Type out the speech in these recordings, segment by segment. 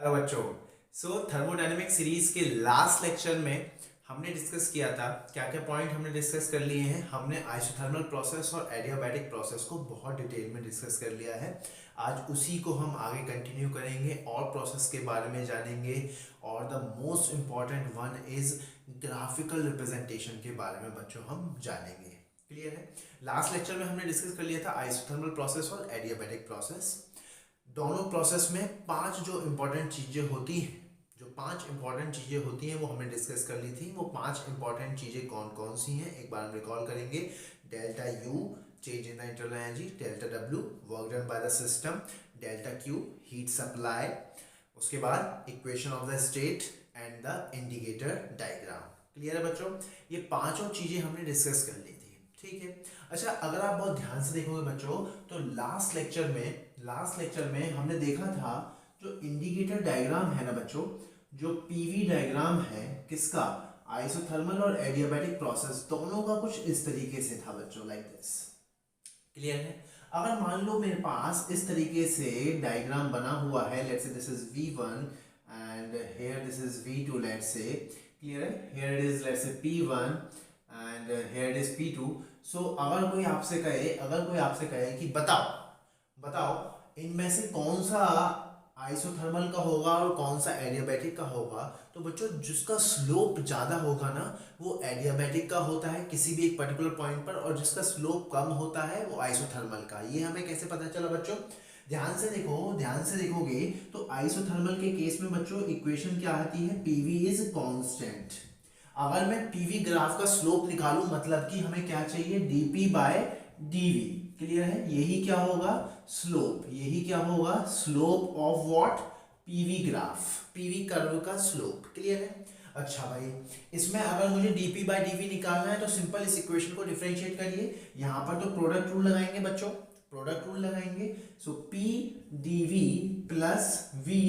Hello बच्चों। Thermodynamic series के last lecture में हमने डिस्कस किया था, क्या क्या पॉइंट हमने डिस्कस कर लिए हैं। हमने आइसोथर्मल प्रोसेस और एडियाबैटिक प्रोसेस को बहुत डिटेल में डिस्कस कर लिया है। आज उसी को हम आगे कंटिन्यू करेंगे और प्रोसेस के बारे में जानेंगे। और the most important one is graphical representation के बारे में बच्चों हम जानेंगे। क्लियर है? लास्ट लेक्चर में हमने डिस्कस कर लिया था आइसोथर्मल प्रोसेस और एडियाबैटिक प्रोसेस। दोनों प्रोसेस में पांच जो इम्पोर्टेंट चीज़ें होती हैं, जो पांच इम्पोर्टेंट चीज़ें होती हैं वो हमने डिस्कस कर ली थी। वो पांच इम्पोर्टेंट चीज़ें कौन कौन सी हैं एक बार हम रिकॉल करेंगे। Delta U, change in the internal energy. Delta W, work done by the system. Delta Q, heat supply. उसके बाद equation of the state and the indicator diagram. Clear है बच्चों? ये पांचों चीज़ें हमने डिस्कस कर ली थी। ठीक है। अच्छा, अगर आप बहुत ध्यान से देखोगे बच्चों तो लास्ट लेक्चर में हमने देखा था जो इंडिकेटर डायग्राम है ना बच्चों, जो पीवी डायग्राम है किसका, आइसोथर्मल और एडियाबैटिक प्रोसेस दोनों का कुछ इस तरीके से था बच्चों, लाइक दिस। क्लियर है? अगर मान लो मेरे पास इस तरीके से डायग्राम बना हुआ है, let's say this is V1 and here this is V2, let's say. Clear है? Here it is let's say P1 and here it is P2। So अगर कोई आपसे कहे कि बताओ बताओ इनमें से कौन सा आइसोथर्मल का होगा और कौन सा एडियाबैटिक का होगा, तो बच्चों जिसका स्लोप ज़्यादा होगा ना वो एडियाबैटिक का होता है किसी भी एक पर्टिकुलर पॉइंट पर, और जिसका स्लोप कम होता है वो आइसोथर्मल का। ये हमें कैसे पता चला बच्चों? ध्यान से देखोगे तो आइसोथर्मल के केस में बच्चों इक्वेशन क्या आती है, पीवी इज कांस्टेंट। अगर मैं पीवी ग्राफ का स्लोप निकालूं मतलब कि हमें क्या चाहिए, डीपी बाय डीवी। क्लियर है? यही क्या होगा, स्लोप। यही क्या होगा, slope of what, PV graph, PV curve का स्लोप। क्लियर है? अच्छा भाई, इसमें अगर मुझे डीपी बाय डीवी निकालना है तो सिंपल इस इक्वेशन को डिफरेंशिएट करिए। यहां पर तो प्रोडक्ट रूल लगाएंगे बच्चों, प्रोडक्ट रूल लगाएंगे। So P d V plus V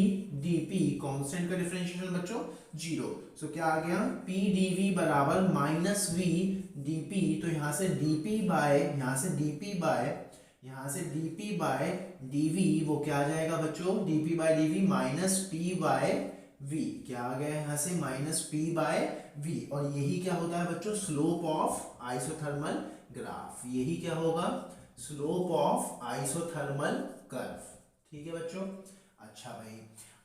d P, constant का डिफरेंशिएशन बच्चों जीरो। सो क्या आ गया, पी डीवी बराबर माइनस वी डीपी। तो यहां से डीपी बाय डीवी वो क्या आ जाएगा बच्चों, dP by dV minus P by V. क्या आ गया यहाँ से, माइनस पी बाय वी। और यही क्या होता है बच्चों, स्लोप ऑफ आइसोथर्मल ग्राफ। यही क्या होगा, स्लोप ऑफ आइसोथर्मल कर्व। ठीक है बच्चों? अच्छा भाई,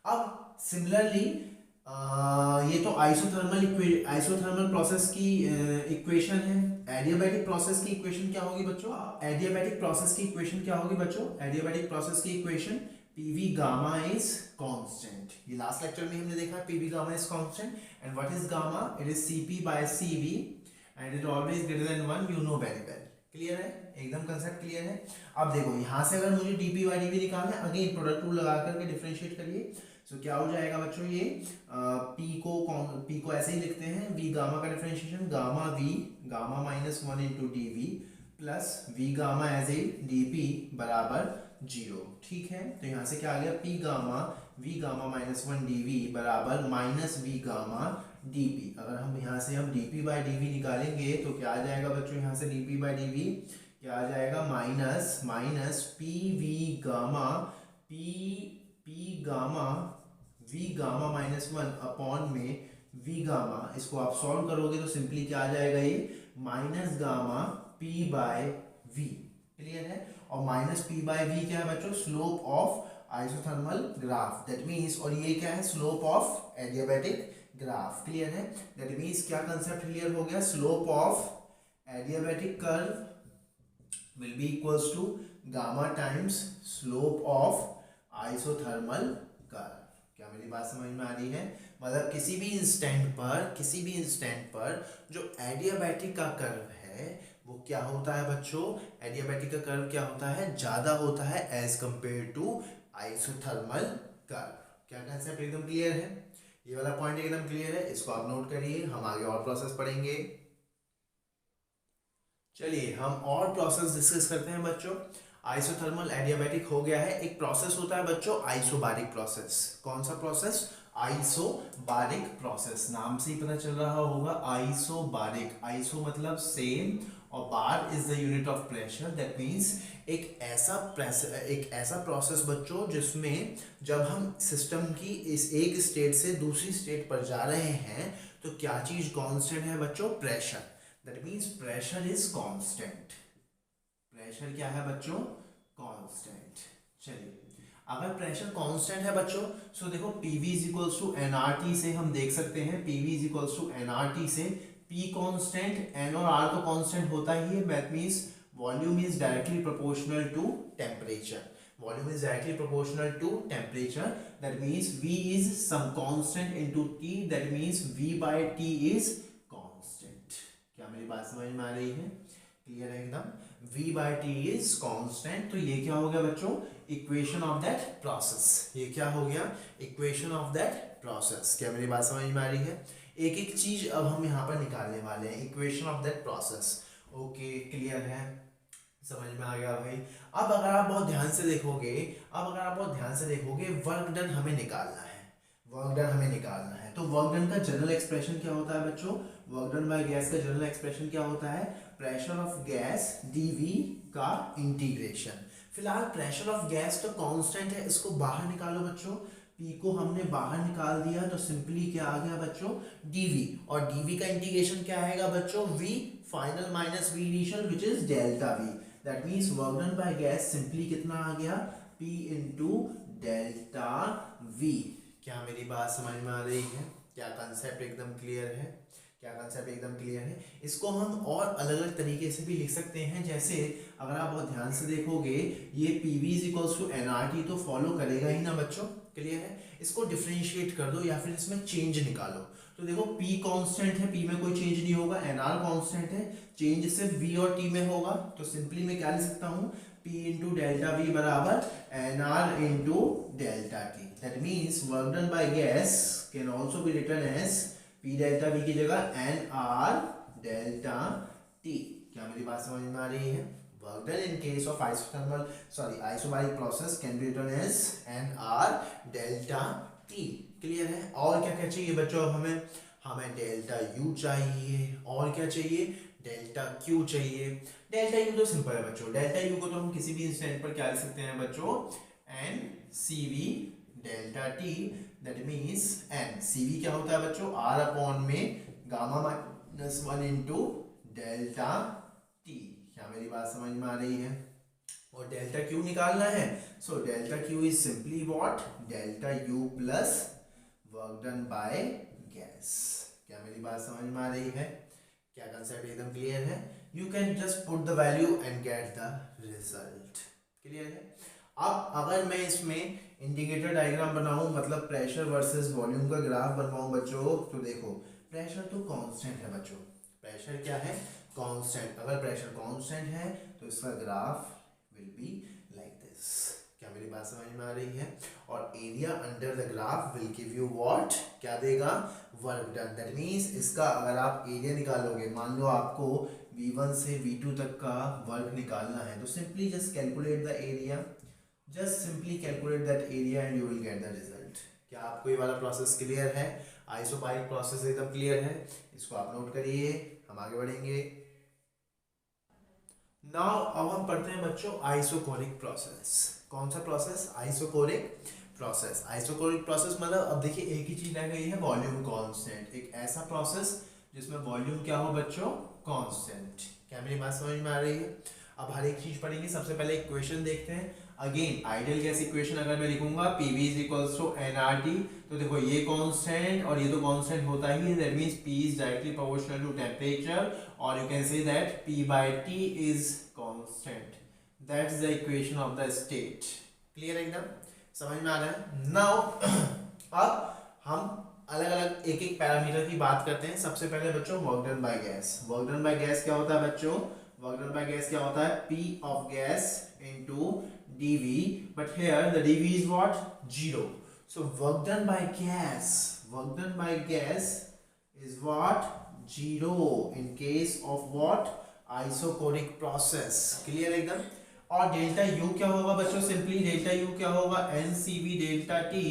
अब सिमिलरली ये तो आइसोथर्मल प्रोसेस की इक्वेशन है। एडियाबैटिक प्रोसेस की इक्वेशन क्या होगी बच्चों, एडियाबैटिक प्रोसेस की इक्वेशन क्या होगी बच्चों, एडियाबैटिक प्रोसेस की equation PV gamma is constant. ये लास्ट लेक्चर में हमने देखा PV gamma is constant and what is gamma, it is CP by CV and it always greater than 1, you know very well. Clear है? एकदम concept clear है। अब देखो यहां से अगर मुझे डीपी बाय डीवी निकालना है, अगेन प्रोडक्ट रूल लगा करके डिफरेंशिएट करिए। सो क्या हो जाएगा बच्चों, ये पी को ऐसे ही लिखते हैं, वी गामा का differentiation gamma V gamma minus 1 into D V plus V gamma as a D P बराबर जीरो। ठीक है? तो यहाँ से क्या आ गया, P gamma V gamma minus 1 D V बराबर minus V gamma D P. अगर हम यहाँ से हम D P by D V निकालेंगे तो क्या आ जाएगा बच्चों, यहाँ से D P by D we क्या आ जाएगा, minus P V gamma P gamma V gamma minus 1 upon में वी गामा। इसको आप सॉल्व करोगे तो सिंपली क्या आ जाएगा, ये minus gamma P by V. Clear है? और माइनस पी बाय वी क्या है बच्चों, slope of isothermal graph, that means. और ये क्या है, slope of adiabatic graph. Clear है? दैट मीन्स क्या कंसेप्ट क्लियर हो गया, slope of adiabatic curve will be equals to gamma times slope of isothermal curve। क्या मेरी बात समझ में आ रही है? मतलब किसी भी इंस्टेंट पर जो एडियाबैटिक का कर्व है वो क्या होता है बच्चों, एडियाबैटिक का कर्व क्या होता है, ज्यादा होता है as compare to isothermal curve. क्या कंसेप्ट एकदम क्लियर है? ये वाला पॉइंट एकदम क्लियर है, इसको आप नोट करिए, हम आगे और प्रोसेस पढ़ेंगे। चलिए हम और प्रोसेस डिस्कस करते हैं बच्चों। आइसोथर्मल एडियाबैटिक हो गया है। एक प्रोसेस होता है बच्चों आइसोबारिक प्रोसेस। कौन सा प्रोसेस, आइसोबारिक प्रोसेस। नाम से ही पता चल रहा होगा आइसोबारिक, आइसो मतलब सेम और bar is the unit of pressure. That means एक ऐसा प्रोसेस बच्चों जिसमें जब हम सिस्टम की इस एक स्टेट से दूसरी स्टेट पर जा रहे हैं तो क्या चीज कांस्टेंट है बच्चों? Pressure. That means pressure is constant. Pressure क्या है बच्चों? कांस्टेंट। चलिए, अगर प्रेशर कांस्टेंट है बच्चों सो देखो PV is equals to nRT से हम देख सकते हैं, PV is equals to nRT से P कांस्टेंट, N और R तो कांस्टेंट होता ही है। That means volume is directly proportional to temperature. Volume is directly proportional to temperature. That means V is some constant into T। That means V by T is constant. क्या मेरी बात समझ में आ रही है? क्लियर है एकदम? V by T is constant। तो ये क्या हो गया बच्चों? Equation of that process. ये क्या हो गया? Equation of that process. क्या मेरी बात समझ में आ रही है? एक एक चीज अब हम यहाँ पर निकालने वाले हैं, equation of that process. Okay, clear है? समझ में आ गया भाई? अब अगर आप बहुत ध्यान से देखोगे वर्क डन हमें निकालना है। वर्क डन हमें निकालना है तो वर्क डन का जनरल एक्सप्रेशन क्या होता है बच्चों? वर्क डन बाय गैस का जनरल एक्सप्रेशन क्या होता है? प्रेशर ऑफ गैस dV का इंटीग्रेशन। फिलहाल प्रेशर ऑफ गैस तो कांस्टेंट है, इसको बाहर निकालो बच्चों। P को हमने बाहर निकाल दिया तो सिंपली क्या आ गया बच्चों? dV। और dV का इंटीग्रेशन क्या आएगा बच्चों? V final minus V initial which is delta V। That means work done by gas simply कितना आ गया? P into delta V। क्या मेरी बात समझ में आ रही है? क्या कंसेप्ट एकदम क्लियर है? इसको हम और अलग अलग तरीके से भी लिख सकते हैं। जैसे अगर आप बहुत ध्यान से देखोगे ये PV is equals to nRT तो फॉलो करेगा ही ना बच्चों। क्लियर है? इसको डिफरेंशिएट कर दो या फिर इसमें चेंज निकालो। तो देखो P कांस्टेंट है, P में कोई चेंज नहीं होगा, NR कांस्टेंट है, चेंज सिर्फ V और T में होगा। तो सिंपली मैं क्या लिख सकता हूँ? P इंटू डेल्टा V बराबर NR into delta T। That means work done by gas can also be written as P delta V की जगह NR डेल्टा T। क्या मेरी बात समझ में आ रही है? Work done in case of isobaric process can be written as NR delta T। Clear है? और क्या क्या चाहिए बच्चों? हमें डेल्टा U चाहिए, और क्या चाहिए? डेल्टा Q चाहिए। डेल्टा U तो सिंपल है बच्चों, डेल्टा U को तो हम किसी भी इंस्टेंट पर क्या लिख सकते हैं बच्चों? NCV delta T। That means n CV क्या होता है बच्चों? R अपॉन में gamma minus 1 into delta T। क्या मेरी बात समझ में आ रही है? और डेल्टा Q निकालना है so delta Q is simply what? Delta U plus work done by gas. क्या मेरी बात समझ में आ रही है? क्या कंसेप्ट एकदम क्लियर है? You can just put the value and get the result. Clear है? अब अगर मैं इसमें इंडिकेटर डायग्राम बनाऊं, मतलब प्रेशर वर्सेस वॉल्यूम का ग्राफ बनवाऊं बच्चों, तो देखो प्रेशर तो कांस्टेंट है बच्चों। प्रेशर क्या है? कांस्टेंट। अगर प्रेशर कांस्टेंट है तो इसका graph will be like this. क्या मेरी बात समझ में आ रही है? और area under the graph will give you what? क्या देगा? Work done. दैट मींस इसका अगर आप एरिया निकालोगे, मान लो आपको V1 से V2 तक का वर्क निकालना है तो simply just calculate the area. Just simply calculate that area and you will get the result। क्या आपको ये वाला प्रोसेस क्लियर है? आइसोबैरिक प्रोसेस एकदम क्लियर है? इसको आप नोट करिए, हम आगे बढ़ेंगे। नाउ अब हम पढ़ते हैं बच्चों आइसोकोरिक प्रोसेस। कौन सा process? Isochoric process. Isochoric process मतलब अब देखिए एक ही चीज रह गई है, वॉल्यूम कांस्टेंट। एक ऐसा प्रोसेस जिसमें वॉल्यूम क्या हो बच्चों? कांस्टेंट। क्या मेरी बात समझ में आ रही है? अब हर एक चीज पढ़ेंगे। सबसे पहले इक्वेशन देखते हैं। अगेन आइडियल गैस इक्वेशन अगर मैं लिखूंगा PV is equals to nRT, तो देखो ये कांस्टेंट और ये तो कांस्टेंट होता ही है। That means P is directly proportional to temperature, और you can say that P by T is constant. That's the equation of the state. Clear एकदम? समझ में आ रहा है? नाउ अब हम अलग अलग एक एक पैरामीटर की बात करते हैं। सबसे पहले बच्चों work done by gas. Work done by gas क्या होता है बच्चों? वर्क डन बाय गैस क्या होता है? P of gas into dV, but here the dV is what? 0. So work done by gas is what? 0 in case of what? Isochoric process। Clear एकदम? और delta U क्या होगा बच्चों? Simply delta U क्या होगा? NCV delta T।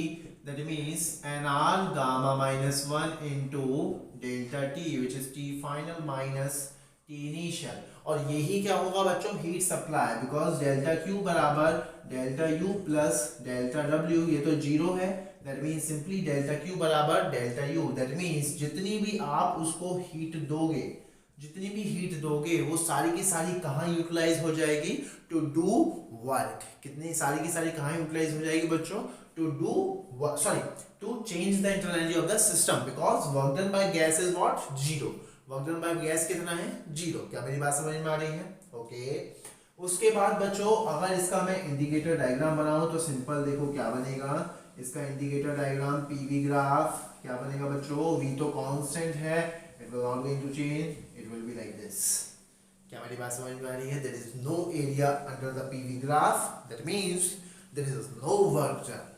that means NR gamma minus 1 into delta T which is T final minus initial, और यही क्या होगा बच्चों, heat supply, because delta Q बराबर delta U plus delta W, ये तो जीरो है, that means simply delta Q बराबर डेल्टा यू, दैट मीन्स जितनी भी आप उसको हीट दोगे, जितनी भी हीट दोगे वो सारी की सारी कहाँ यूटिलाइज हो जाएगी, टू डू वर्क। कितनी सारी की सारी कहाँ यूटिलाइज हो जाएगी बच्चों, to do sorry to change the internal energy of the system, because work done by gas is what, zero. Work done by gas कितना है, जीरो। क्या मेरी बात समझ में आ रही है? ओके। उसके बाद बच्चों अगर इसका मैं इंडिकेटर डायग्राम बनाऊं तो सिंपल देखो क्या बनेगा, इसका इंडिकेटर डायग्राम पीवी ग्राफ क्या बनेगा बच्चों, वी तो कांस्टेंट है, it will not going to change, it will be like this. क्या मेरी बात समझ में आ रही है? There is no area under the PV graph, that means there is no work done.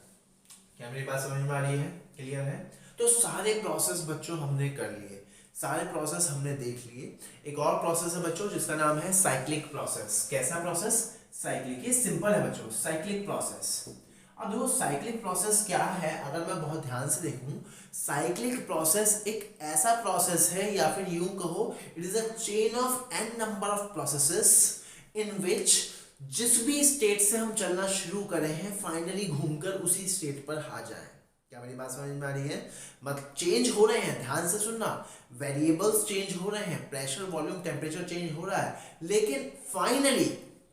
क्या मेरी बात समझ में आ रही है? क्लियर है? तो सारे प्रोसेस बच्चों हमने कर लिए, सारे प्रोसेस हमने देख लिए। एक और प्रोसेस है बच्चों जिसका नाम है साइक्लिक प्रोसेस। कैसा प्रोसेस? साइक्लिक। ये सिंपल है बच्चों, साइक्लिक प्रोसेस। अब देखो साइक्लिक प्रोसेस क्या है, अगर मैं बहुत ध्यान से देखूं, साइक्लिक प्रोसेस एक ऐसा प्रोसेस है, या फिर यूं कहो it is a chain of N number of processes in which जिस भी स्टेट से हम चलना शुरू करें हैं फाइनली घूमकर उसी स्टेट पर आ जाएं। क्या मेरी बात समझ में आ रही है? मतलब चेंज हो रहे हैं, ध्यान से सुनना, वेरिएबल्स चेंज हो रहे हैं, प्रेशर वॉल्यूम टेम्परेचर चेंज हो रहा है, लेकिन फाइनली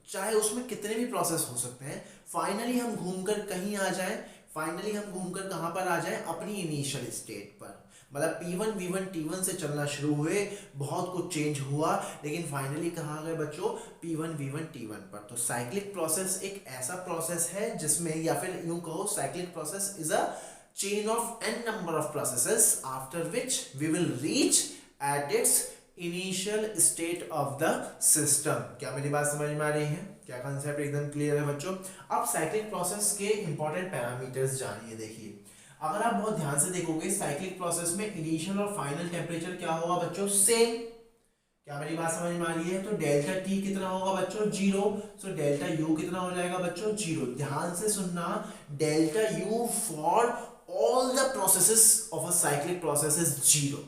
चाहे उसमें कितने भी प्रोसेस हो सकते हैं, फाइनली हम घूमकर कहीं आ जाएं, फाइनली हम घूमकर कहां पर आ जाएं, अपनी इनिशियल स्टेट पर। मतलब P1 V1 T1 से चलना शुरू हुए, बहुत कुछ चेंज हुआ, लेकिन फाइनली कहाँ गए बच्चों, P1 V1 T1 पर। तो साइक्लिक प्रोसेस एक ऐसा प्रोसेस है जिसमें, या फिर यूं कहो cyclic process is a chain of n number of processes after which we will reach at its initial state of the system। क्या मेरी बात समझ में आ रही है? क्या कंसेप्ट एकदम क्लियर है बच्चों? अब साइक्लिक प्रोसेस के इंपॉर्टेंट पैरामीटर्स जानिए। देखिए अगर आप बहुत ध्यान से देखोगे साइक्लिक प्रोसेस में इनिशियल और फाइनल टेम्परेचर क्या होगा बच्चों, सेम। क्या मेरी बात समझ में आ रही है? तो डेल्टा टी कितना होगा बच्चों, जीरो। सो डेल्टा यू कितना हो जाएगा बच्चों, जीरो। ध्यान से सुनना, delta U for all the processes of a cyclic process is zero।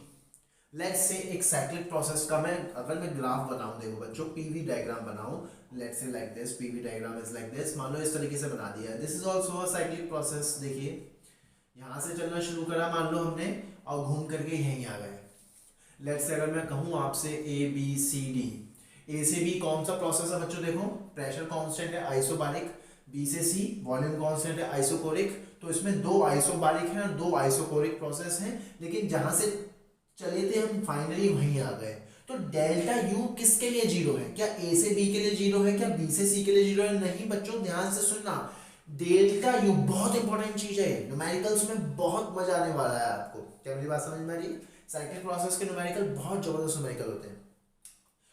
let's say एक cyclic process का मैं अगर मैं ग्राफ बनाऊं, देखो बच्चों पीवी डायग्राम बनाऊं, let's say like this, PV diagram is like this, मान लो इस तरीके से बना दिया है, this is also a cyclic process। देखिए यहां से चलना शुरू करा मान लो हमने, और घूम करके यहीं आ गए। let's say अगर मैं कहूं आपसे A B C D, A से B कौन सा प्रोसेस है बच्चों, देखो प्रेशर कांस्टेंट है आइसोबारिक, B से C वॉल्यूम कांस्टेंट है आइसोकोरिक, तो इसमें दो आइसोबारिक हैं और दो आइसोकोरिक प्रोसेस हैं, लेकिन जहां से चले थे हम फाइनली वहीं आ गए। तो डेल्टा यू किसके लिए जीरो है? क्या ए से बी के लिए जीरो है, क्या बी से सी के लिए जीरो है? नहीं बच्चों, ध्यान से सुनना, डेल्टा यू बहुत इंपॉर्टेंट चीज है, न्यूमेरिकल्स में बहुत मजा आने वाला है आपको। क्या मेरी बात समझ में आ रही है? साइक्लिक प्रोसेस के न्यूमेरिकल बहुत जबरदस्त न्यूमेरिकल होते हैं।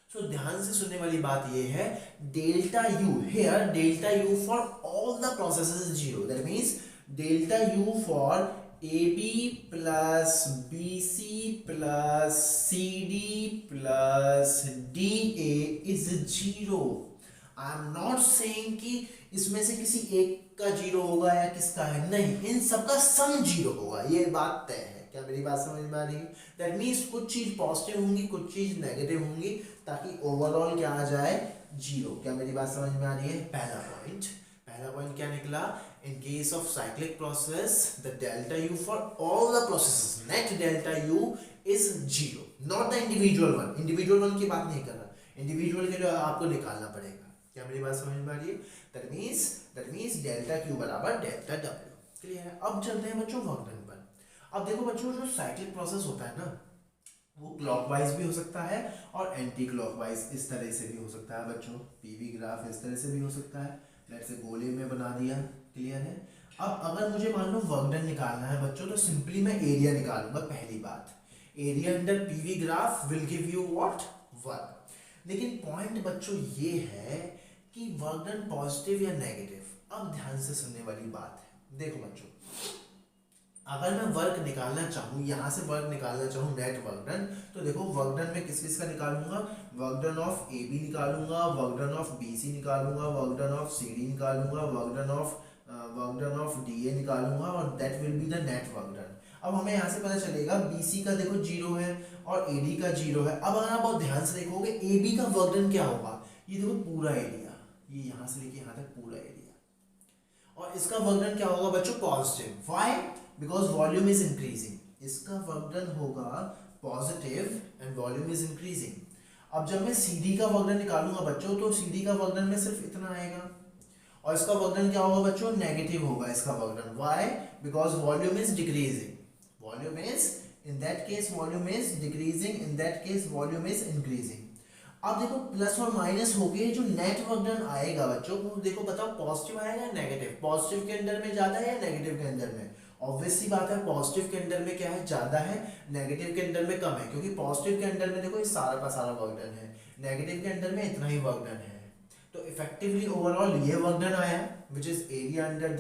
तो ध्यान से सुनने वाली बात ये है, delta U here, delta U for all the processes is zero, that means delta U for AB plus BC plus CD plus DA is zero. I am not saying कि इसमें से किसी एक का जीरो होगा या किसका है, नहीं, इन सबका सम जीरो होगा, ये बात तय है। क्या मेरी बात समझ में आ रही है? दैट मीन्स कुछ चीज पॉजिटिव होंगी, कुछ चीज नेगेटिव होंगी, ताकि ओवरऑल क्या आ जाए, जीरो। क्या मेरी बात समझ में आ रही है? पहला पॉइंट क्या निकला, इन case of cyclic process the delta U for all the processes, net delta U is zero, not the individual one. Individual one की बात नहीं कर रहा, इंडिविजुअल के लिए आपको निकालना पड़ेगा। क्या मेरी बात समझ में आ रही है? दैट मींस डेल्टा क्यू बराबर डेल्टा डब्ल्यू। क्लियर है? अब चलते हैं बच्चों वर्क डन पर। अब देखो बच्चों, जो साइक्लिक प्रोसेस होता है ना, वो क्लॉकवाइज भी हो सकता है और एंटी क्लॉकवाइज इस तरह से भी हो सकता है बच्चों। पीवी ग्राफ इस तरह से भी हो सकता है, लेट्स से गोले में बना दिया। क्लियर है? अब अगर मुझे मान लो वर्क डन निकालना है बच्चों, तो सिंपली मैं एरिया निकालूंगा। पहली बात, area under PV graph will give you what, work. लेकिन पॉइंट बच्चों ये है कि वर्क डन पॉजिटिव या नेगेटिव। अब ध्यान से सुनने वाली बात है, देखो बच्चों, अगर मैं वर्क निकालना चाहूँ, यहाँ से वर्क निकालना चाहूँ नेट वर्क डन, तो देखो वर्क डन में किस किस का निकालूंगा, work done of A B निकालूंगा, work done of B C निकालूंगा, work done of C D निकालूंगा, work done of D A निकालूंगा, और that will be the net work done. अब हमें यहाँ से पता चलेगा BC का देखो 0 है और AD का 0 है। अब अगर आप बहुत ध्यान से देखोगे AB का वर्क डन क्या होगा, ये देखो पूरा एरिया, ये यहाँ से लेके यहाँ तक पूरा एरिया, और इसका वर्क डन क्या होगा बच्चों, positive. Why, because volume is increasing. इसका वर्क डन होगा positive and volume is increasing. अब जब मैं CD का वर्क डन निकालूंगा बच्चों, तो CD का वर्क डन में सिर्फ इतना आएगा, और इसका वर्क डन क्या होगा बच्चों, नेगेटिव होगा इसका work done. Why, because volume is decreasing, volume is, in that case volume is decreasing, in that case volume is increasing। अब देखो प्लस और माइनस हो गए, जो नेट वर्क डन आएगा बच्चों वो देखो बताओ पॉजिटिव आएगा या नेगेटिव, पॉजिटिव के अंदर में ज्यादा है या नेगेटिव के अंदर में, ऑब्वियस सी बात है पॉजिटिव के अंदर में क्या है, ज्यादा है, नेगेटिव के अंदर में कम है, क्योंकि पॉजिटिव के अंदर में देखो ये सारा का सारा वर्क डन है, नेगेटिव के अंदर में इतना ही वर्क डन है। तो इफेक्टिवली ओवरऑल ये वर्क डन आया which is area under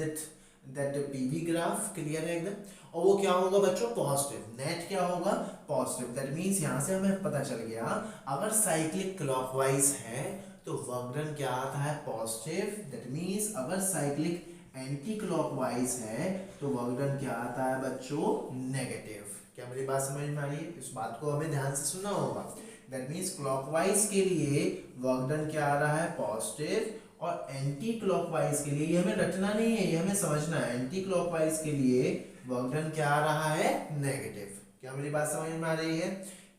that PV graph, clear है एकदम। और वो क्या होगा बच्चों, पॉजिटिव, नेट क्या होगा, पॉजिटिव। दैट मींस यहाँ से हमें पता चल गया अगर साइक्लिक क्लॉकवाइज है तो वर्क डन क्या आता है, पॉजिटिव। दैट मींस अगर साइक्लिक एंटी क्लॉकवाइज है तो वर्क डन क्या आता है बच्चों, नेगेटिव। क्या मेरी बात समझ में आ रही है, इस बात को हमें ध्यान से सुनना होगा। दैट मींस क्लॉकवाइज के लिए वर्क डन क्या आ रहा है, पॉजिटिव, और एंटी क्लॉकवाइज के लिए, ये हमें रटना नहीं है, ये हमें समझना है, एंटी क्लॉकवाइज के लिए वर्क डन क्या आ रहा है, नेगेटिव। क्या मेरी बात समझ में आ रही है,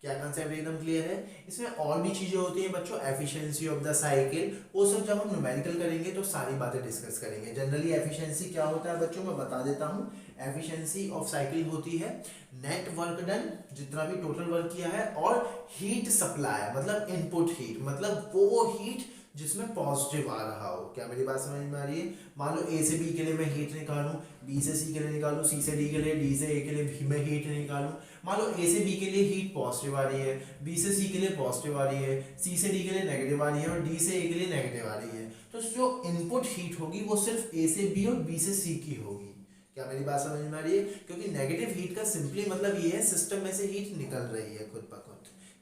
क्या कंसेप्ट एकदम क्लियर है। इसमें और भी चीजें होती हैं बच्चों, एफिशिएंसी ऑफ द साइकिल, वो सब जब हम न्यूमेरिकल करेंगे तो सारी बातें डिस्कस करेंगे। जनरली एफिशिएंसी क्या होता है बच्चों, मैं बता देता हूँ। एफिशिएंसी ऑफ साइकिल होती है नेट वर्क डन, जितना भी टोटल वर्क किया है, और हीट सप्लाई, मतलब इनपुट हीट, मतलब वो हीट जिसमें पॉजिटिव आ रहा हो। क्या मेरी बात समझ में आ रही है। मान लो A से B के लिए मैं हीट निकालूं, B से C के लिए निकालूं, C से D के लिए, D से A के लिए B में हीट निकालूं। मान लो A से B के लिए हीट पॉजिटिव आ रही है, B से C के लिए पॉजिटिव आ रही है, C से D के लिए नेगेटिव आ रही है, और D से A के लिए नेगेटिव आ रही है। तो जो इनपुट हीट होगी वो सिर्फ A से B और B से C की होगी। क्या मेरी बात समझ में आ रही है, क्योंकि नेगेटिव हीट का सिंपली मतलब ये है सिस्टम में से हीट निकल रही है खुद ब खुद।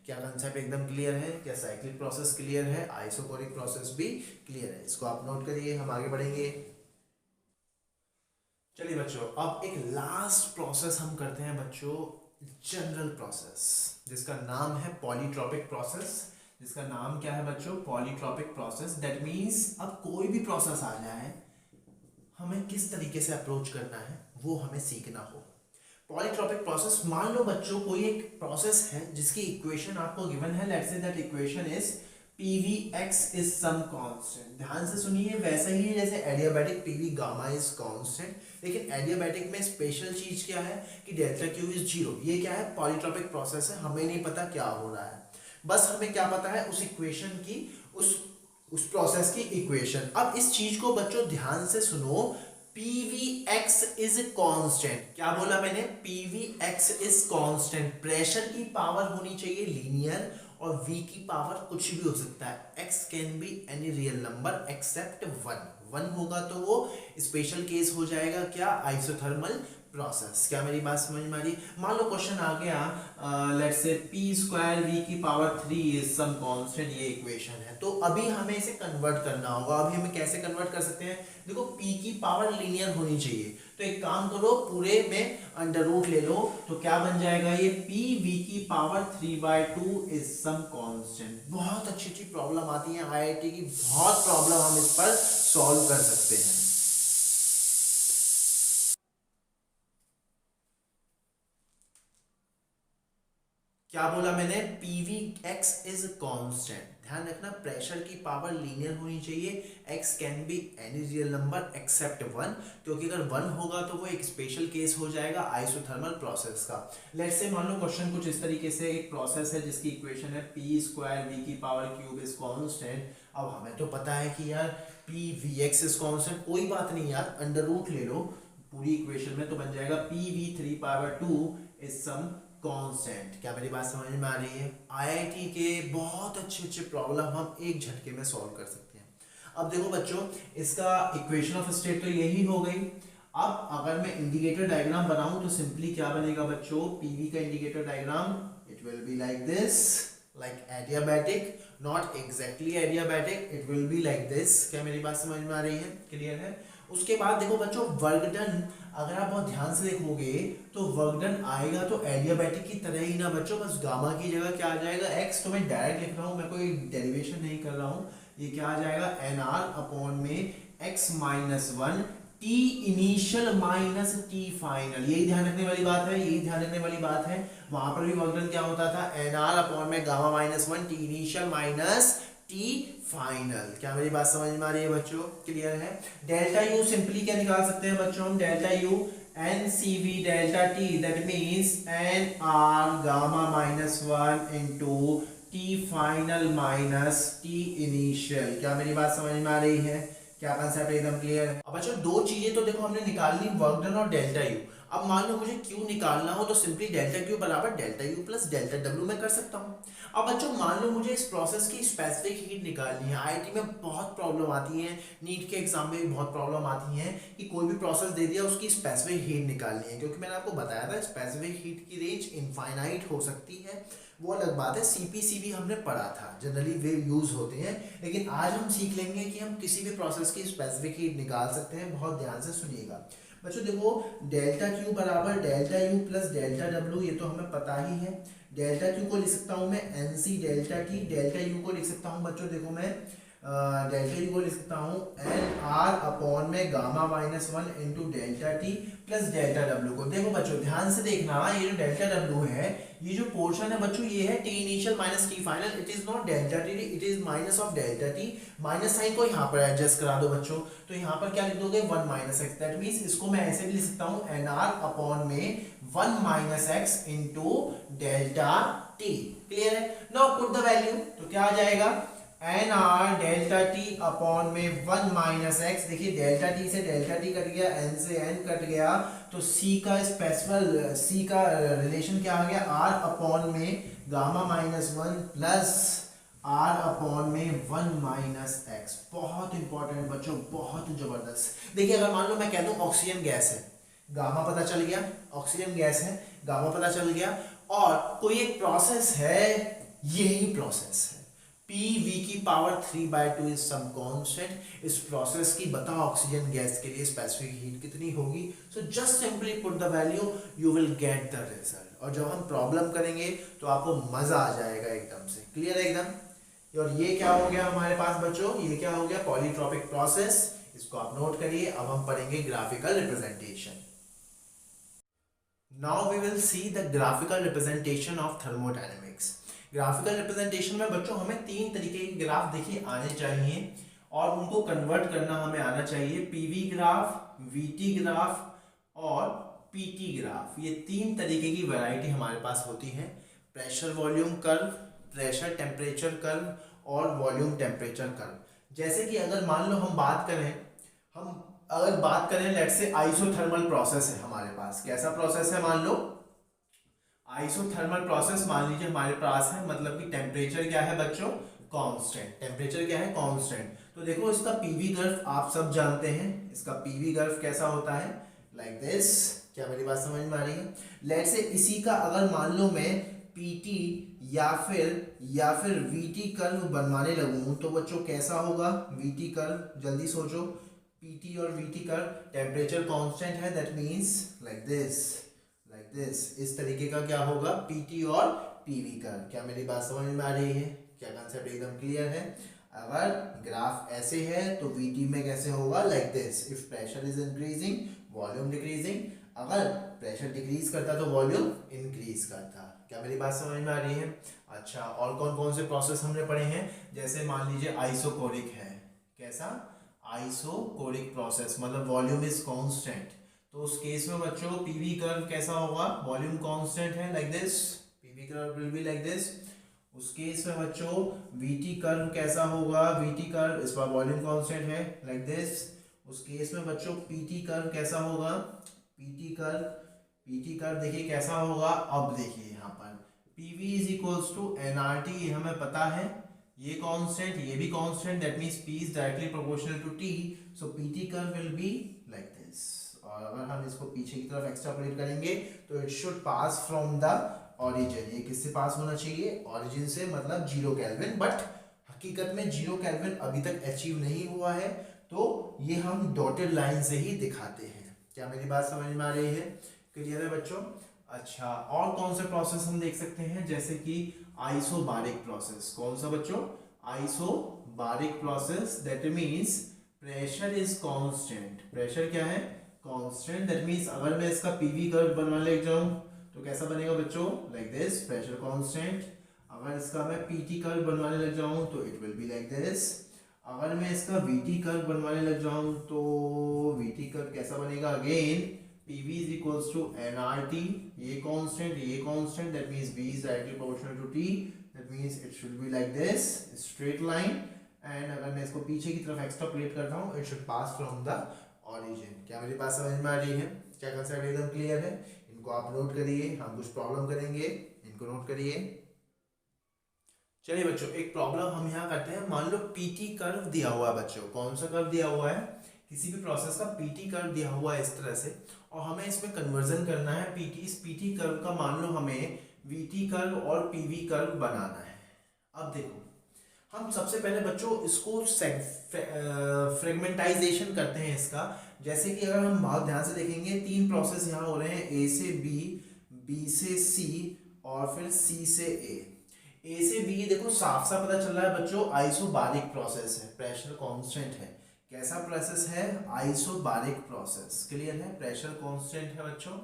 क्या कंसेप्ट एकदम क्लियर है, क्या साइक्लिक प्रोसेस क्लियर है, आइसोकोरिक प्रोसेस भी क्लियर है, इसको आप नोट करिए, हम आगे बढ़ेंगे। चलिए बच्चों, अब एक लास्ट प्रोसेस हम करते हैं बच्चों, जनरल प्रोसेस, जिसका नाम है पॉलीट्रॉपिक प्रोसेस। जिसका नाम क्या है बच्चों, पॉलीट्रॉपिक प्रोसेस। दैट मीन्स अब कोई भी प्रोसेस आ जाए, हमें किस तरीके से अप्रोच करना है वो हमें सीखना हो। पॉलीट्रॉपिक प्रोसेस, मान लो बच्चों कोई एक प्रोसेस है जिसकी इक्वेशन आपको गिवन है, let's say that equation is PVX is some constant. ध्यान से सुनिए, वैसा ही है जैसे adiabatic PV gamma is constant, लेकिन एडियाबैटिक में स्पेशल चीज क्या है कि डेल्टा Q इज 0। ये क्या है, पॉलीट्रॉपिक प्रोसेस है, हमें नहीं पता क्या हो रहा है, बस हमें क्या पता है, उस इक्वेशन की, उस प्रोसेस की इक्वेशन। अब इस चीज को बच्चों ध्यान से सुनो, PVX इज कांस्टेंट। क्या बोला मैंने, PVX इज कांस्टेंट। प्रेशर की पावर होनी चाहिए लीनियर, और V की पावर कुछ भी हो सकता है, X can be any real number except 1 होगा तो वो स्पेशल केस हो जाएगा, क्या, आइसोथर्मल प्रोसेस। क्या मेरी बात समझ में आ रही। मान लो क्वेश्चन आ गया, लेट्स से p² v की पावर 3 इज सम कांस्टेंट, ये इक्वेशन है। तो अभी हमें इसे कन्वर्ट करना होगा। अभी हमें कैसे कन्वर्ट कर सकते हैं, देखो p की पावर लीनियर होनी चाहिए, तो एक काम करो, पूरे में अंडर रूट ले लो, तो क्या बन जाएगा, ये pv की पावर 3/2 इज सम कांस्टेंट। बहुत अच्छी अच्छी प्रॉब्लम आती है IIT की, बहुत प्रॉब्लम हम इस पर सॉल्व कर सकते हैं। क्या बोला मैंने, PVX इज कांस्टेंट। ध्यान रखना, प्रेशर की पावर लीनियर होनी चाहिए, x can be any real number except 1, क्योंकि अगर 1 होगा तो वो एक स्पेशल केस हो जाएगा आइसोथर्मल प्रोसेस का। लेट्स से मान लो क्वेश्चन कुछ इस तरीके से, एक प्रोसेस है जिसकी इक्वेशन है p² v की पावर क्यूब इज कांस्टेंट। अब हमें तो पता है कि यार PVX इज कांस्टेंट, कोई बात नहीं यार, अंडर रूट ले लो पूरी इक्वेशन में, तो बन जाएगा PV3/2 इज सम कांस्टेंट। क्या मेरी बात समझ में आ रही है। IIT के बहुत अच्छे अच्छे प्रॉब्लम हम एक झटके में सॉल्व कर सकते हैं। अब देखो बच्चों, इसका इक्वेशन ऑफ स्टेट तो यही हो गई। अब अगर मैं इंडिकेटर डायग्राम बनाऊं तो सिंपली क्या बनेगा बच्चों, PV का indicator diagram, it will be like this, like adiabatic, not exactly adiabatic, it will be like this. क्या मेरी बात समझ में आ रही है, क्लियर है। उसके बाद देखो बच्चों, वर्क डन अगर आप बहुत ध्यान से देखोगे तो वर्क डन आएगा तो एडियाबैटिक की तरह ही ना बच्चों, बस गामा की जगह क्या आ जाएगा x, तो मैं डायरेक्ट लिख रहा हूँ, मैं कोई डेरिवेशन नहीं कर रहा हूँ, ये क्या आ जाएगा nr अपॉन में x minus one T initial minus T final. यही ध्यान रखने वाली बात है, यही ध्यान रखने वाली बात है। वहां पर भी वर्क डन क्या होता था, nr अपॉन में gamma minus one T initial minus T final. क्या मेरी बात समझ में आ रही है बच्चों, क्लियर है। डेल्टा यू सिंपली क्या निकाल सकते हैं बच्चों हम, delta U N C V delta T, that means N R gamma minus one into T final minus T initial. क्या मेरी बात समझ में आ रही है, क्या कंसेप्ट एकदम क्लियर है। अब बच्चों दो चीजें तो देखो हमने निकाल ली, वर्क डन और डेल्टा यू। अब मान लो मुझे क्यू निकालना हो तो सिंपली डेल्टा क्यू बराबर delta U plus delta W में कर सकता हूँ। अब बच्चों मान लो मुझे इस प्रोसेस की स्पेसिफिक हीट निकालनी है, आईआईटी में बहुत प्रॉब्लम आती है, नीट के एग्जाम में भी बहुत प्रॉब्लम आती है कि कोई भी प्रोसेस दे दिया उसकी स्पेसिफिक हीट निकालनी है, क्योंकि मैंने आपको बताया था स्पेसिफिक हीट की रेंज इनफाइनाइट हो सकती है, वो अलग बात है। सीपीसीबी हमने पढ़ा था, जनरली वे यूज होते हैं, लेकिन आज हम सीख लेंगे कि हम किसी भी प्रोसेस की स्पेसिफिक हीट निकाल सकते हैं। बहुत ध्यान से सुनिएगा बच्चों, देखो डेल्टा क्यू बराबर delta U plus delta W, ये तो हमें पता ही है। डेल्टा क्यू को लिख सकता हूँ मैं N C delta T, delta U को लिख सकता हूँ बच्चों, देखो मैं डेल्टा यू को लिख सकता हूँ एन आर अपॉन में gamma minus one into delta T plus delta W को। देखो बच्चों ध्यान से देखना, ये जो डेल्टा डब्ल्यू है, ये जो पोर्शन है बच्चों ये है T initial minus T final, it is not delta T, it is minus of delta T. Minus sign को यहाँ पर एडजस्ट करा दो बच्चों, तो यहाँ पर क्या लिख दोगे one minus X, that means इसको मैं ऐसे भी लिख सकता हूँ एन आर अपॉन में one minus X into delta T. Clear है। नाउ पुट द वैल्यू, तो क्या आ जाएगा N R delta T upon में वन माइनस एक्स। देखिए डेल्टा टी से डेल्टा टी कट गया, एन से एन कट गया, तो सी का स्पेसिफिक सी का रिलेशन क्या आ गया, आर अपॉन में gamma minus one plus R upon में वन माइनस एक्स। बहुत इंपॉर्टेंट बच्चों, बहुत जबरदस्त। देखिए अगर मान लो मैं कह दूं ऑक्सीजन गैस है, गामा पता चल गया, ऑक्सीजन गैस है, गामा पता चल गया, और कोई एक प्रोसेस है, यही प्रोसेस है PV की पावर 3/2 इज सम कांस्टेंट। इस प्रोसेस की बताओ ऑक्सीजन गैस के लिए स्पेसिफिक हीट कितनी होगी। So just simply put the value, you will get the result. और जब हम प्रॉब्लम करेंगे तो आपको मजा आ जाएगा एकदम से, क्लियर है एकदम। और ये क्या हो गया हमारे पास बच्चों, ये क्या हो गया पॉलीट्रॉपिक प्रोसेस, इसको आप नोट करिए। अब हम पढ़ेंगे graphical representation. Now we will see the graphical representation of thermodynamics. Graphical representation में बच्चों हमें तीन तरीके के ग्राफ देखिए आने चाहिए और उनको कन्वर्ट करना हमें आना चाहिए। पीवी ग्राफ, वीटी ग्राफ और पीटी ग्राफ, ये तीन तरीके की वैरायटी हमारे पास होती है। Pressure volume curve, pressure temperature curve और वॉल्यूम टेम्परेचर कर्व। जैसे कि अगर मान लो हम बात करें लेट्स से आइसोथर्मल प्रोसेस है हमारे पास। कैसा प्रोसेस है, मान लो आइसोथर्मल प्रोसेस मान लीजिए हमारे पास है, मतलब कि टेम्परेचर क्या है बच्चों, कांस्टेंट। टेम्परेचर क्या है, कांस्टेंट। तो देखो इसका पीवी कर्व आप सब जानते हैं, इसका पीवी कर्व कैसा होता है, लाइक दिस। क्या मेरी बात समझ में आ रही है। लेट्स से इसी का अगर मान लो मैं पीटी या फिर वीटी कर्व बनवाने लगूं तो बच्चों कैसा होगा वीटी कर्व, जल्दी सोचो। पीटी और वीटी कर्व, टेम्परेचर कांस्टेंट है, दैट मींस लाइक दिस, इस तरीके का क्या होगा पीटी और पीवी कर्व। क्या मेरी बात समझ में आ रही है, क्या कंसेप्ट एकदम क्लियर है। अगर ग्राफ ऐसे है तो वीटी में कैसे होगा, like this, if pressure is increasing volume decreasing, अगर प्रेशर डिक्रीज करता तो वॉल्यूम इंक्रीज करता। क्या मेरी बात समझ में आ रही है। अच्छा, और कौन कौन से प्रोसेस हमने पढ़े हैं, जैसे मान लीजिए आइसोकोरिक है, कैसा आइसोकोरिक प्रोसेस, मतलब वॉल्यूम इज कांस्टेंट, तो उस केस में बच्चों पीवी कर्व कैसा होगा, वॉल्यूम कांस्टेंट है, like this, PV curve will be like this. उस केस में बच्चों वीटी कर्व कैसा होगा, वीटी कर्व, इस पर वॉल्यूम कांस्टेंट है, लाइक दिस। उस केस में बच्चों पीटी कर्व कैसा होगा, पीटी कर्व देखिए कैसा होगा। अब देखिए यहाँ पर PV is equals to NRT, ये हमें पता है, ये कांस्टेंट, ये भी constant, that means P is directly proportional to T, so PT curve will be like this. और अगर हम इसको पीछे की तरफ एक्सट्रापोलेट करेंगे तो it should pass from the origin. ये किससे पास होना चाहिए, ऑरिजिन से, मतलब 0 केल्विन। बट हकीकत में 0 केल्विन अभी तक अचीव नहीं हुआ है, तो ये हम डॉटेड लाइन से ही दिखाते हैं। क्या मेरी बात समझ में आ रही है? क्लियर है बच्चों? अच्छा, और कौन से प्रोसेस हम देख सकते हैं, जैसे कि आइसोबारिक प्रोसेस। कौन सा बच्चों? Isobaric process, that means pressure is constant. Pressure क्या है? कांस्टेंट। दैट मीन्स अगर मैं इसका पीवी कर्व बनवाने लग जाऊं तो कैसा बनेगा बच्चों? Like this, pressure constant. अगर इसका मैं पीटी कर्व बनवाने लग जाऊं तो it will be like this. अगर मैं इसका वीटी कर्व बनवाने लग जाऊं तो वीटी कर्व कैसा बनेगा? Again PV is equals to NRT, ये constant, that means v is directly proportional to t, that means it should be like this, straight line. And अगर मैं इसको पीछे की तरफ एक्सट्रापोलेट करता हूँ, it should pass from the origin. क्या मेरी बात समझ में आ रही है? क्या कंसेप्ट एकदम क्लियर है? इनको आप नोट करिए, हम कुछ प्रॉब्लम करेंगे, इनको नोट करिए। चलिए बच्चों, एक प्रॉब्लम हम यहाँ करते हैं। मान लो पीटी कर्व दिया हुआ है बच्चों। कौन सा कर्व दिया हुआ है? किसी भी प्रोसेस का पीटी कर्व दिया हुआ है इस तरह से, और हमें इसमें कन्वर्जन करना है। इस पीटी कर्व का मान लो हमें वीटी कर्व और पीवी कर्व बनाना है। अब देखो, हम सबसे पहले बच्चों इसको फ्रेगमेंटाइजेशन करते हैं इसका। जैसे कि अगर हम बहुत ध्यान से देखेंगे, तीन प्रोसेस यहाँ हो रहे हैं, ए से बी, बी से सी और फिर सी से ए। ए से बी देखो साफ साफ पता चल रहा है बच्चों, आइसोबारिक प्रोसेस है, प्रेशर कांस्टेंट है। कैसा प्रोसेस है? Isobaric process. क्लियर है? प्रेशर कांस्टेंट है बच्चों।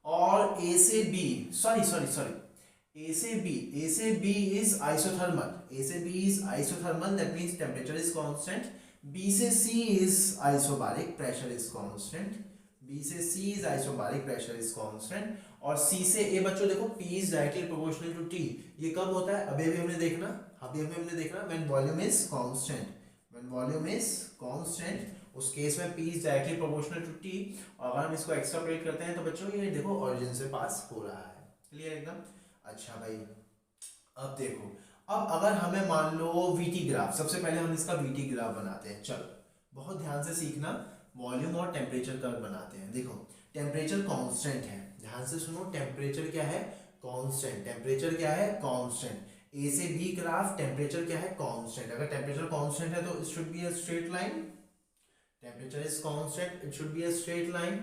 और ए से बी, सॉरी, A से B is isothermal. A से B is isothermal. That means temperature is constant. B से C is isobaric. Pressure is constant. B से C is isobaric. Pressure is constant. और C से A बच्चों देखो, P is directly proportional to T. ये कब होता है? अभी हमने देखना when volume is constant. When volume is constant, उस केस में P is directly proportional to T. और अगर हम इसको एक्सट्रापोलेट करते हैं तो बच्चों ये देखो ओरिजिन से पास हो रहा है। क्लियर एकदम? अच्छा भाई, अब देखो, अब अगर हमें मान लो वीटी ग्राफ, सबसे पहले हम इसका वीटी ग्राफ बनाते हैं। चलो बहुत ध्यान से सीखना, वॉल्यूम और टेम्परेचर कर्व बनाते हैं। देखो टेम्परेचर कांस्टेंट है, ध्यान से सुनो, टेम्परेचर क्या है? कांस्टेंट। टेम्परेचर क्या है? कांस्टेंट। ए से बी ग्राफ, टेम्परेचर क्या है? कांस्टेंट। अगर टेम्परेचर कांस्टेंट है तो it should be a straight line. Temperature is constant, it should be a straight line.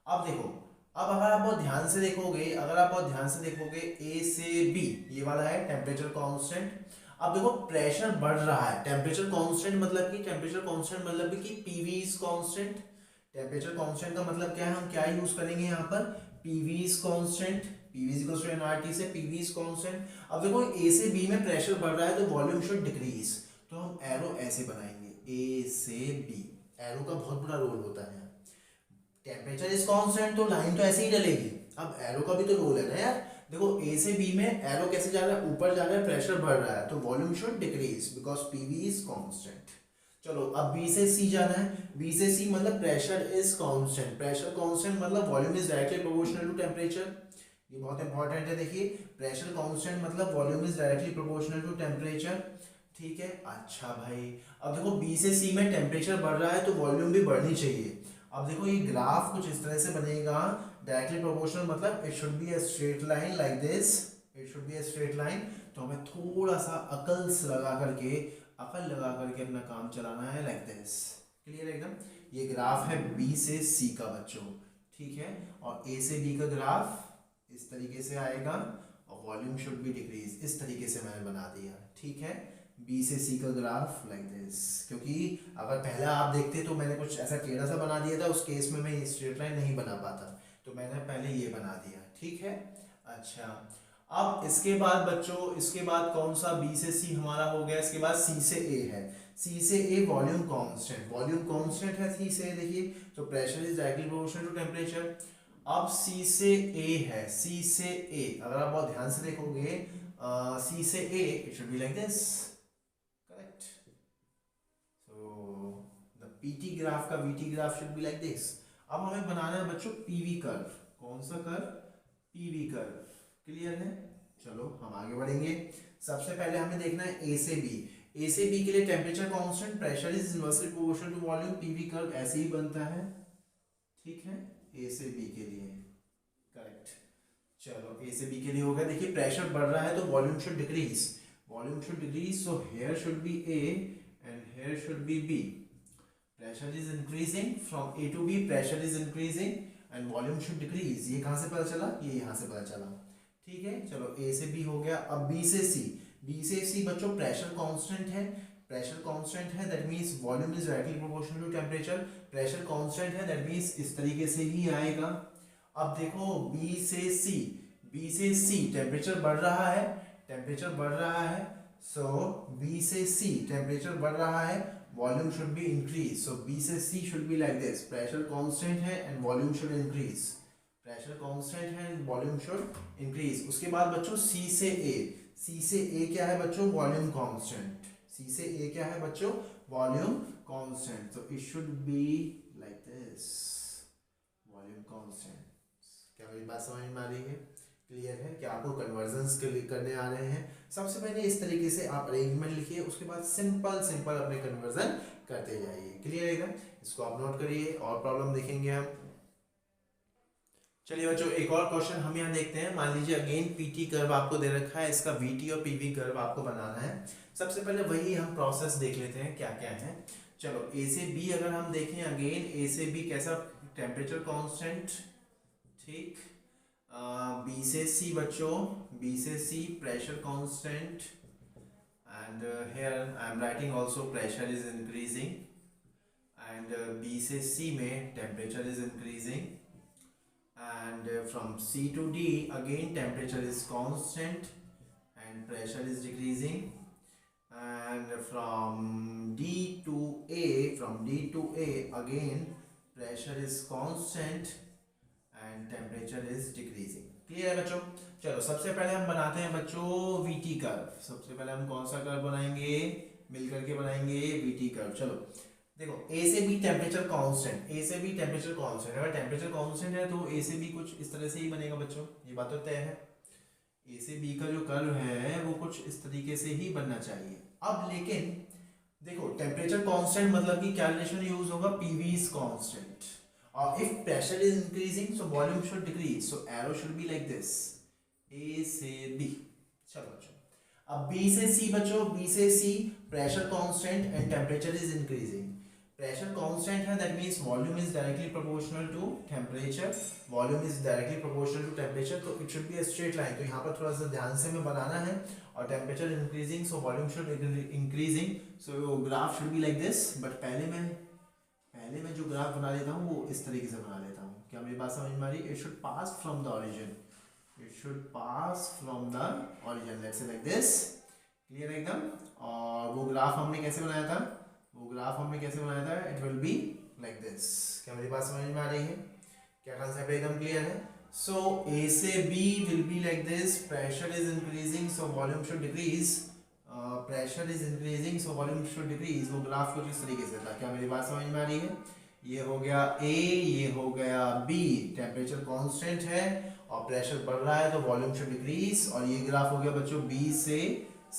अब देखो, अब अगर आप बहुत ध्यान से देखोगे, ए से बी ये वाला है टेम्परेचर कांस्टेंट। अब देखो प्रेशर बढ़ रहा है। टेम्परेचर कांस्टेंट मतलब कि PV is constant. Temperature constant का मतलब क्या है? हम क्या यूज करेंगे यहाँ पर? PV is constant. PV is equal to NRT से पीवी इज कांस्टेंट। अब देखो ए से बी में प्रेशर बढ़ रहा है तो वॉल्यूम शुड डिक्रीज, तो हम एरो ऐसे बनाएंगे, ए से बी। एरो का बहुत बड़ा रोल होता है। टेम्परेचर इज कांस्टेंट तो लाइन तो ऐसे ही डलेगी। अब एरो का भी तो रोल है ना यार। देखो ए से बी में एरो कैसे जा रहा है? ऊपर जा रहा है, प्रेशर बढ़ रहा है, तो volume should decrease because PV is constant. चलो अब बी से सी जाना है। बी से सी मतलब pressure is constant. Pressure constant मतलब volume is directly proportional to temperature. ये बहुत इंपॉर्टेंट है। देखिए प्रेशर कांस्टेंट मतलब volume is directly proportional to temperature. ठीक है, अच्छा भाई, अब देखो बी से सी में टेम्परेचर बढ़ रहा है तो वॉल्यूम भी बढ़नी चाहिए। अब देखो ये ग्राफ कुछ इस तरह से बनेगा, डायरेक्टली प्रोपोर्शनल मतलब it should be a straight line like this, it should be a straight line. तो हमें थोड़ा सा अकल लगा करके अपना काम चलाना है लाइक दिस। क्लियर एकदम? ये ग्राफ है बी से सी का बच्चों, ठीक है, और ए से बी का ग्राफ इस तरीके से आएगा और वॉल्यूम शुड बी डिक्रीज। इस तरीके से मैंने बना दिया, ठीक है, बी से सी का ग्राफ लाइक दिस। क्योंकि अगर पहले आप देखते तो मैंने कुछ ऐसा टेढ़ा सा बना दिया था, उस केस में मैं स्ट्रेट लाइन नहीं बना पाता, तो मैंने पहले ये बना दिया, ठीक है। अच्छा, अब इसके बाद बच्चों, इसके बाद कौन सा? बी से सी हमारा हो गया। इसके बाद सी से ए है। सी से ए वॉल्यूम कांस्टेंट है सी से। देखिए तो pressure is directly proportional to temperature. अब सी से ए है, सी से ए अगर आप बहुत ध्यान से देखोगे, सी से A it should be like this, correct. So the PT graph का VT graph should be like this. अब हमें बनाना है बच्चों पीवी कर्व। कौन सा कर्व? PV curve. क्लियर है? चलो हम आगे बढ़ेंगे। सबसे पहले हमें देखना है ए से बी। ए से बी के लिए temperature constant, pressure is inversely proportional to volume. PV curve ऐसे ही बनता है, ठीक है, ए से बी के लिए, करेक्ट। चलो ए से बी के लिए हो गया। देखिए प्रेशर बढ़ रहा है तो volume should decrease, so here should be A and here should be B. pressure is increasing from A to B, pressure is increasing and volume should decrease. ये कहाँ से पता चला? ये यहाँ से पता चला. ठीक है, चलो A से B हो गया. अब B से C. B से C बच्चों प्रेशर कांस्टेंट है. प्रेशर कांस्टेंट है, that means volume is directly proportional to temperature. Pressure constant है, दैट मीन्स इस तरीके से ही आएगा. अब देखो B से C. B से C टेम्परेचर बढ़ रहा है. टेम्परेचर बढ़ रहा है. सो B से C टेम्परेचर बढ़ रहा है. Volume should be increase. So B से C should be like this. Pressure constant है and volume should increase. Pressure constant है एंड वॉल्यूम शुड इंक्रीज. उसके बाद बच्चों C से A. C से A क्या है बच्चों? Volume constant. C से A क्या है बच्चों? Volume constant. तो it should be like this. Volume constant. क्या मेरी बात समझ में आ रही है? क्लियर है? क्या आपको कन्वर्जन्स करने आ रहे हैं? सबसे पहले इस तरीके से आप अरेंजमेंट लिखिए, उसके बाद सिंपल सिंपल अपने कन्वर्जन करते जाइए. क्लियर है एकदम? इसको आप नोट करिए और प्रॉब्लम देखेंगे हम. चलिए बच्चों, एक और क्वेश्चन हम यहाँ देखते हैं. मान लीजिए अगेन पीटी कर्व आपको दे रखा है, इसका वीटी और पीवी कर्व आपको बनाना है. सबसे पहले वही हम प्रोसेस देख लेते हैं क्या क्या है. चलो ए से बी अगर हम देखें, अगेन ए से बी कैसा? Temperature constant. ठीक. बी से सी बच्चों, बी से C pressure constant and here I am writing also pressure is increasing. And B से सी में temperature is increasing. And from C to D again temperature is constant and pressure is decreasing. And from D to A again pressure is constant and temperature is decreasing. Clear है बच्चों? चलो सबसे पहले हम बनाते हैं बच्चों VT कर्व. सबसे पहले हम कौन सा कर्व बनाएंगे? मिलकर के बनाएंगे VT कर्व. चलो देखो A से B टेम्परेचर कांस्टेंट. A से B टेम्परेचर कांस्टेंट. अगर टेम्परेचर कांस्टेंट है तो A से B कुछ इस तरह से ही बनेगा बच्चों. ये बात तो तय है. A से B का जो कर्व है वो कुछ इस तरीके से ही बनना चाहिए. अब लेकिन देखो टेम्परेचर कांस्टेंट मतलब कि क्या रिलेशन यूज होगा? PV is constant. और if pressure is increasing so volume should decrease. So arrow should be like this. A से B. चलो बच्चों, अब B से C बच्चों, B से C pressure constant and temperature is increasing. Pressure constant है, that means volume is directly proportional to temperature. Volume is directly proportional to temperature. तो it should be a straight line. तो यहाँ पर थोड़ा सा ध्यान से हमें बनाना है. और temperature increasing so volume should increasing. So graph should be like this. But पहले मैं जो ग्राफ बना लेता हूँ वो इस तरीके से बना लेता हूँ. क्या मेरी बात समझ में आ रही? It should pass from the origin. It should pass from the origin. Let's say like this. Clear एकदम? और वो ग्राफ हमने कैसे बनाया था? It will be like this. क्या मेरी बात समझ में आ रही है? क्या कंसेप्ट एकदम क्लियर है? सो A से B will be like this. Pressure is increasing so volume should decrease. Pressure is increasing so volume should decrease. वो ग्राफ कुछ इस तरीके से था. क्या मेरी बात समझ में आ रही है? ये हो गया A, ये हो गया B. टेम्परेचर कांस्टेंट है और प्रेशर बढ़ रहा है तो वॉल्यूम शुड डिक्रीज. और ये ग्राफ हो गया बच्चों B से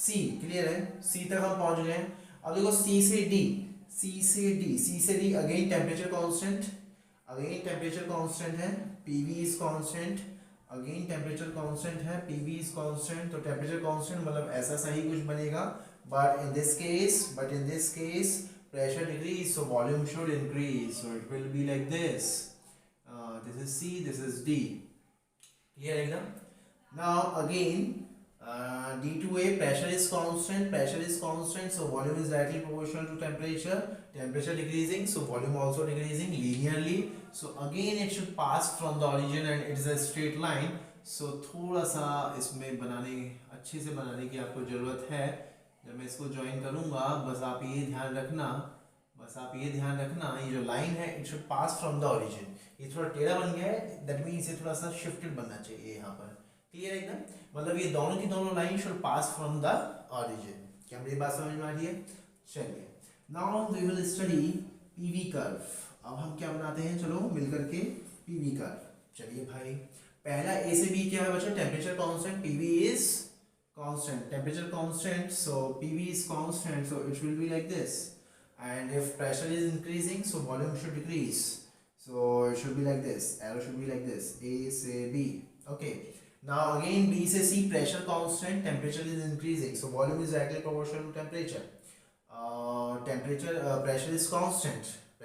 C. क्लियर है? C तक हम पहुंच गए. अब देखो C से D अगेन टेम्परेचर कांस्टेंट है. PV is constant. Again temperature constant है, PV इज कांस्टेंट. तो टेम्परेचर कांस्टेंट मतलब ऐसा सा ही कुछ बनेगा. But in this case pressure decrease so volume should increase. So it will be like this. This is C, this is D. Clear एकदम? Now again D to A pressure is constant so volume is directly proportional to temperature decreasing so volume also decreasing linearly. So again it should pass from the origin and it is a straight line. So थोड़ा सा इसमें अच्छे से बनाने की आपको ज़रूरत है. जब मैं इसको ज्वाइन करूँगा बस आप ये ध्यान रखना ये जो लाइन है it should pass from the origin. ये थोड़ा टेढ़ा बन गया है, दैट मीन्स ये थोड़ा सा शिफ्टेड बनना चाहिए यहाँ पर. क्लियर है एकदम? मतलब ये दोनों की दोनों line should pass from the origin. क्या मेरी बात समझ में आ रही है? चलिए now we will study PV curve. अब हम क्या बनाते हैं? चलो मिलकर के पीवी कर्व. चलिए भाई, पहला ए से बी क्या है बच्चा? Temperature constant, PV is constant. Temperature constant so PV is constant so it will be like this. And if pressure is increasing so volume should decrease. So it should be like this. Arrow should be like this. A से B. Okay. Now again B से C pressure constant. Temperature is increasing so volume is directly proportional to temperature. Pressure is constant.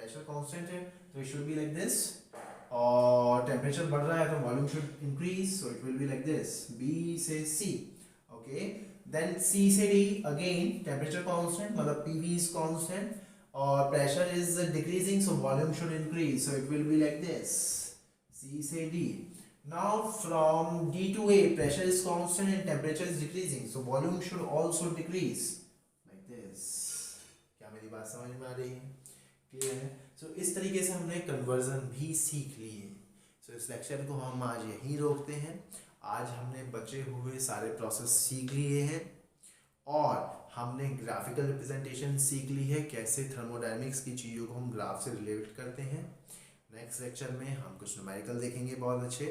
Pressure constant है तो it should be like this, और temperature बढ़ रहा है तो volume should increase, so it will be like this, B से C, okay. Then C से D, again temperature constant मतलब पीवी इज कांस्टेंट और pressure is decreasing, so volume should increase, so it will be like this, C से D. Now from D to A, pressure is constant and temperature is decreasing, so volume should also decrease like this. क्या मेरी बात समझ में आ रही है? Clear है? So इस तरीके से हमने कन्वर्जन भी सीख ली है। So इस लेक्चर को हम आज यहीं रोकते हैं। आज हमने बचे हुए सारे प्रोसेस सीख लिए हैं और हमने ग्राफिकल रिप्रेजेंटेशन सीख ली है, कैसे थर्मोडायनेमिक्स की चीज़ों को हम ग्राफ से रिलेट करते हैं। नेक्स्ट लेक्चर में हम कुछ न्यूमेरिकल देखेंगे बहुत अच्छे,